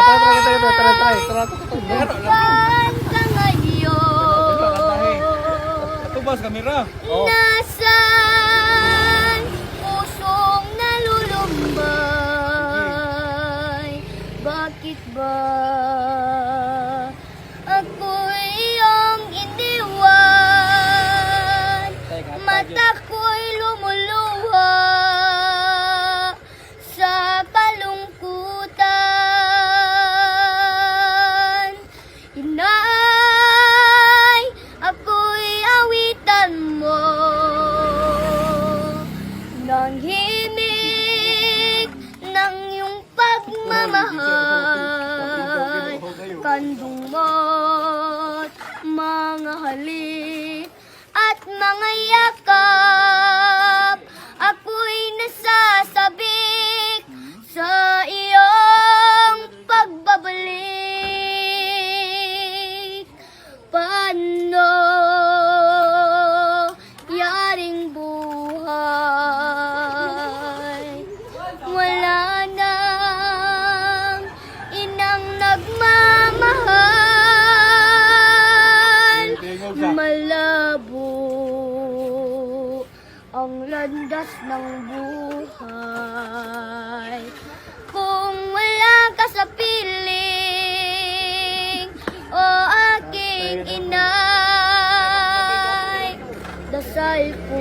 Nasaan ka ngayon? Tubas kamera. Nasaan pusong nalulumbay? Bakit ba ako'y iyong iniwan? Mata ko'y lumuluha sa kalungkutan. Inay, ako'y awitan mo ng himig ng iyong pagmamahal. Kandong mo't mga halik at mga yakap, ako'y nasasabik sa iyong pagbabalik. Paano yaring buhay? Wala nang inang nagmamahal. Malabo ang landas ng buhay kung wala ka sa piling, o aking inay. Dasal ko